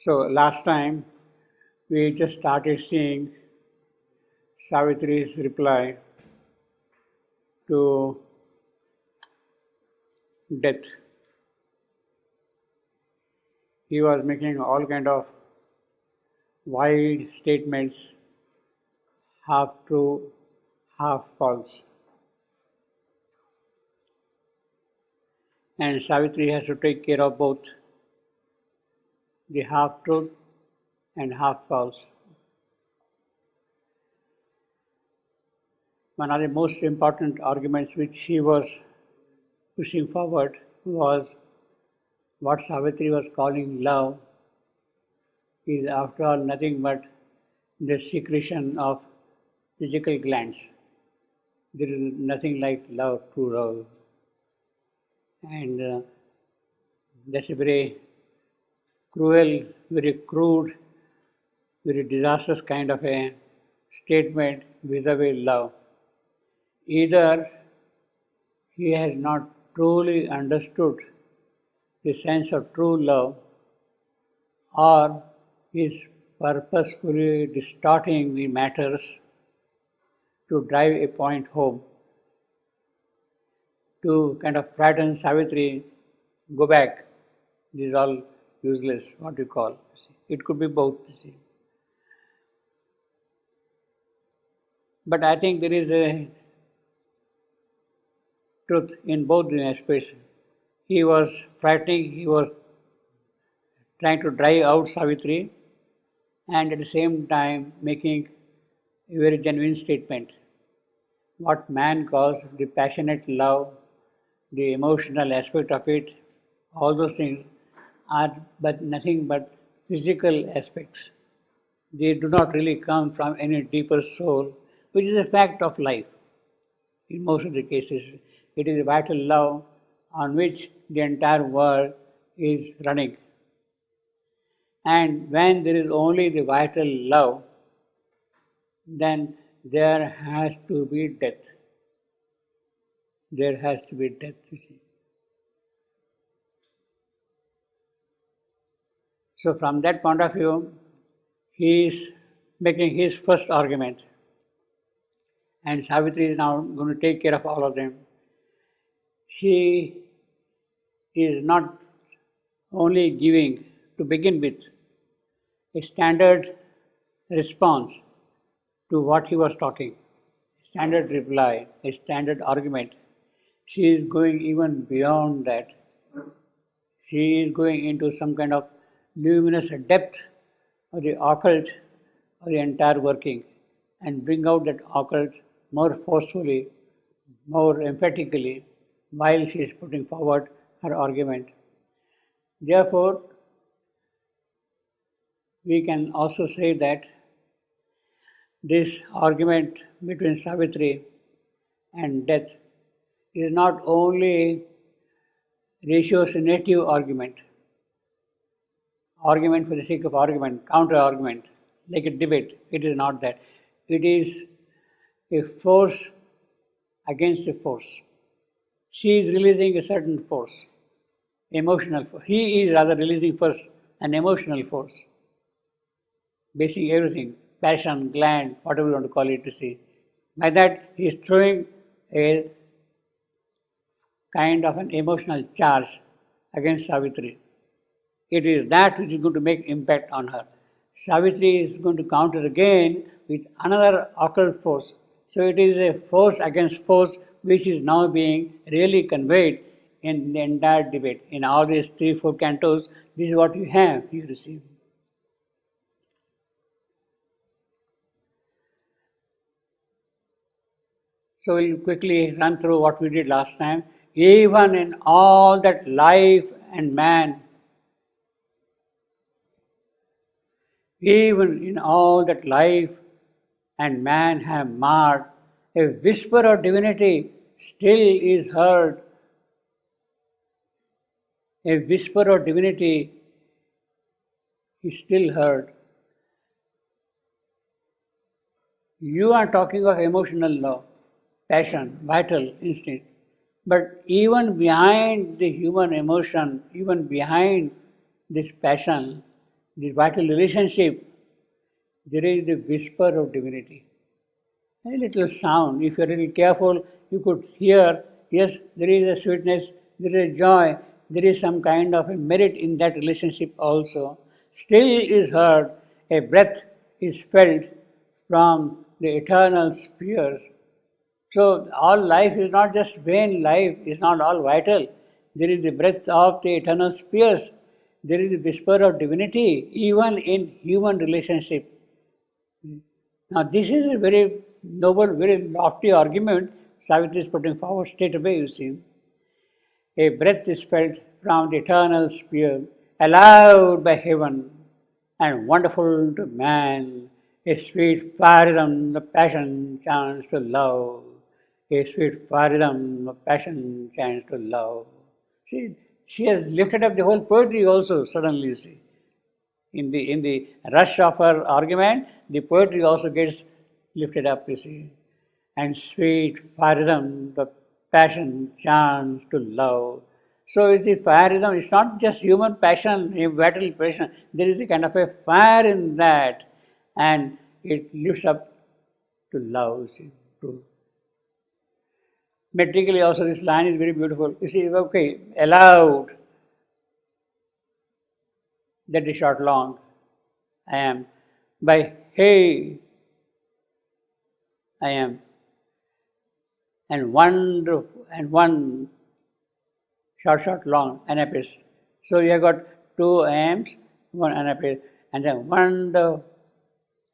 So last time we just started seeing Savitri's reply to death. He was making all kind of wide statements, half true, half false. And Savitri has to take care of both the half truth and half false. One of the most important arguments which he was pushing forward was what Savitri was calling love is after all nothing but the secretion of physical glands. There is nothing like love, true love. And that's a very cruel, very crude, very disastrous kind of a statement vis-a-vis love. Either he has not truly understood the sense of true love, or he is purposefully distorting the matters to drive a point home, to kind of frighten Savitri, go back, this is all useless, what you call. It could be both, you see. But I think there is a truth in both the aspects. He was frightening, he was trying to drive out Savitri, and at the same time making a very genuine statement. What man calls the passionate love, the emotional aspect of it, all those things are but nothing but physical aspects. They do not really come from any deeper soul, which is a fact of life. In most of the cases, it is a vital love on which the entire world is running. And when there is only the vital love, then there has to be death. There has to be death, you see. So from that point of view, he is making his first argument. And Savitri is now going to take care of all of them. She is not only giving, to begin with, a standard response to what he was talking, a standard reply, a standard argument. She is going even beyond that. She is going into some kind of luminous depth of the occult of the entire working and bring out that occult more forcefully, more emphatically, while she is putting forward her argument. Therefore, we can also say that this argument between Savitri and death is not only ratiocinative argument for the sake of argument, counter argument, like a debate. It is not that. It is a force against a force. She is releasing a certain force, emotional force. He is rather releasing first an emotional force, basing everything, passion, gland, whatever you want to call it, to see. By that, he is throwing a kind of an emotional charge against Savitri. It is that which is going to make impact on her. Savitri is going to counter again with another occult force. So it is a force against force which is now being really conveyed in the entire debate. In all these 3-4 cantos, this is what you have, you receive. So we'll quickly run through what we did last time. Even in all that life and man, even in all that life and man have marred, a whisper of divinity still is heard. A whisper of divinity is still heard. You are talking of emotional law, passion, vital instinct. But even behind the human emotion, even behind this passion, this vital relationship, there is the whisper of divinity. A little sound, if you are really careful, you could hear, yes, there is a sweetness, there is a joy, there is some kind of a merit in that relationship also. Still is heard, a breath is felt from the eternal spheres. So all life is not just vain, life is not all vital. There is the breath of the eternal spheres. There is the whisper of divinity, even in human relationship. Now this is a very noble, very lofty argument Savitri is putting forward straight away, you see. A breath is felt from the eternal sphere, allowed by heaven, and wonderful to man, a sweet paradum the passion chants to love, a sweet paradum the passion chants to love. See, she has lifted up the whole poetry also suddenly, you see. In the rush of her argument, the poetry also gets lifted up, you see. And sweet paradum the passion chants to love. So is the fire it's not just human passion, a vital passion, there is a kind of a fire in that, and it lifts up to love, see, to metrically also this line is very beautiful. You see, okay, allowed, that is short long, I am, by hey, I am, and one short long, anapis. So you have got two I ams, one anapis, and then wonder,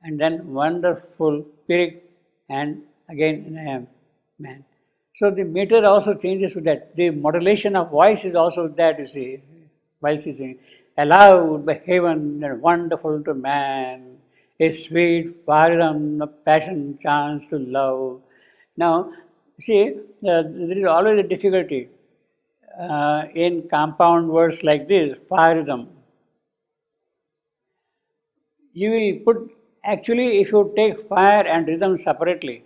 and then wonderful, Pyrrhic, and again an I am, man. So the meter also changes with that. The modulation of voice is also that, you see, while she's singing. Allowed by heaven and wonderful to man, a sweet paradum of passion chants to love. Now, see, there is always a difficulty in compound words like this, paradum. You will put, actually, if you take fire and rhythm separately,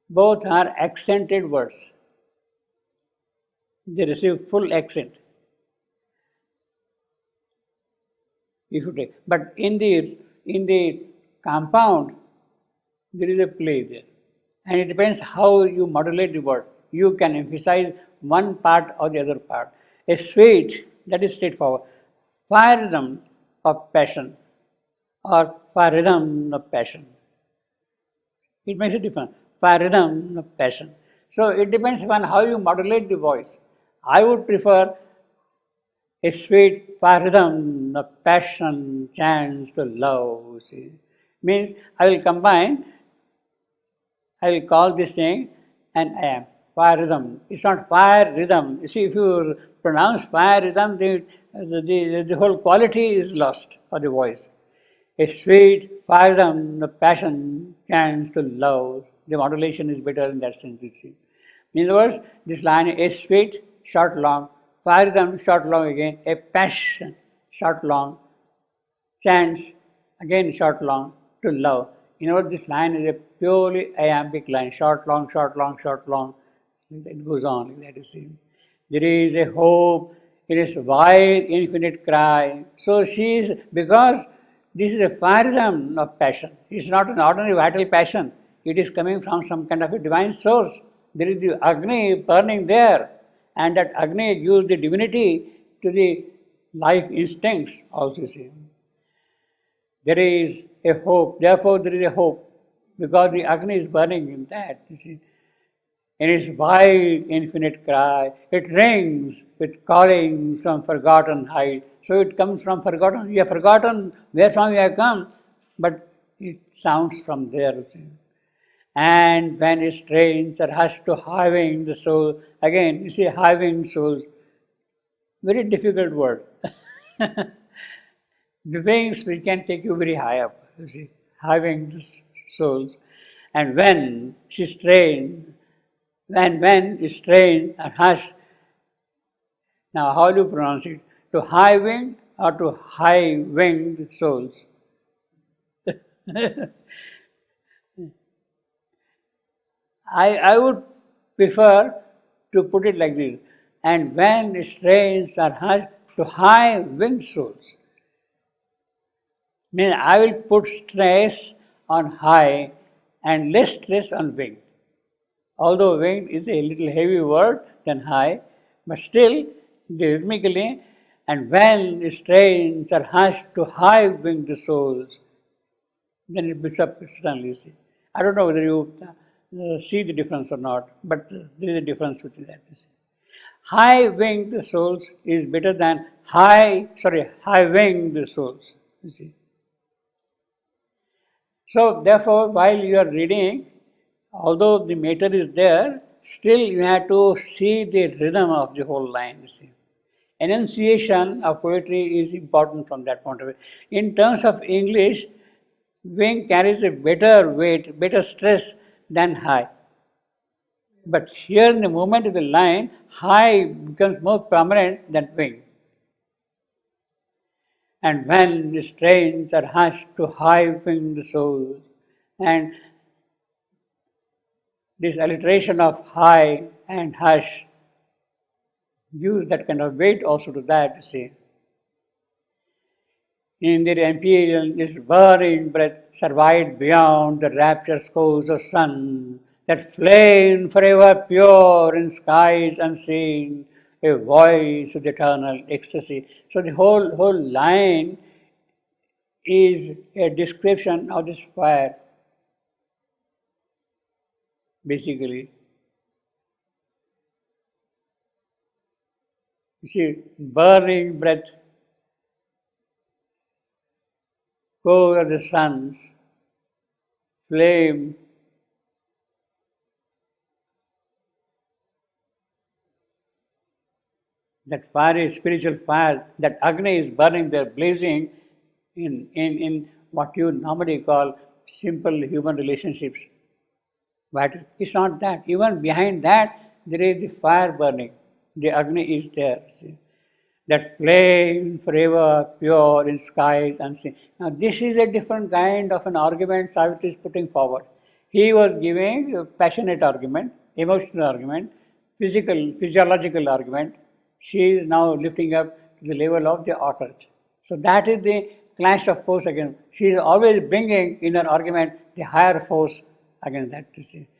both are accented words. They receive full accent. If you take, but in the compound, there is a play there, and it depends how you modulate the word. You can emphasize one part or the other part. A sweet, that is straightforward. Fire rhythm of passion, or fire rhythm of passion. It makes a difference. Fire rhythm of passion. So it depends upon how you modulate the voice. I would prefer a sweet rhythm of passion chants to love. See, means I will combine. I will call this thing and I am fire rhythm. It's not fire rhythm. You see, if you pronounce fire rhythm, the whole quality is lost of the voice. A sweet rhythm of passion chants to love. The modulation is better in that sense, you see. In other words, this line is sweet, short, long, fire rhythm, short, long again, a passion, short, long, chants, again short, long, to love. In other words, this line is a purely iambic line, short, long, short, long, short, long. It goes on like that, you see. There is a hope, it is wide, infinite cry. So she is, because this is a fire rhythm of passion. It's not an ordinary vital passion. It is coming from some kind of a divine source. There is the Agni burning there, and that Agni gives the divinity to the life instincts also, see. There is a hope, therefore there is a hope, because the Agni is burning in that, you see. In its wide, infinite cry, it rings with calling from forgotten height. So it comes from forgotten. You have forgotten where from you have come, but it sounds from there, you see. And when its strains are hushed to hiving the soul, again, you see, hiving souls, very difficult word. The wings which can take you very high up, you see, hiving the souls. And when she strains, when is strained and hushed, now how do you pronounce it? To high winged or to high winged souls? I would prefer to put it like this, and when strains are hushed to high winged souls. Means I will put stress on high and less stress on winged. Although winged is a little heavy word than high, but still rhythmically, and when strains are hushed to high winged souls, then it builds up suddenly. See. I don't know whether you see the difference or not, but there is a difference between that. You see. High winged souls is better than high winged souls. You see. So therefore, while you are reading, although the matter is there, still you have to see the rhythm of the whole line. You see. Enunciation of poetry is important from that point of view. In terms of English, wing carries a better weight, better stress than high. But here in the movement of the line, high becomes more prominent than wing. And when the strains are hushed to high winged souls, and this alliteration of high and hush gives that kind of weight also to that, you see. In their empyrean, this burning breath survived beyond the rapture scores of sun, that flame forever pure in skies unseen, a voice of the eternal ecstasy. So the whole line is a description of this fire, basically. You see, burning breath, core of the suns, flame, that fire is spiritual fire, that Agni is burning there, blazing in what you normally call simple human relationships. But it's not that. Even behind that, there is the fire burning. The Agni is there. See? That flame forever pure in skies unseen. Now, this is a different kind of an argument Savitri is putting forward. He was giving a passionate argument, emotional argument, physiological argument. She is now lifting up to the level of the occult. So that is the clash of force again. She is always bringing in her argument the higher force against that. You see.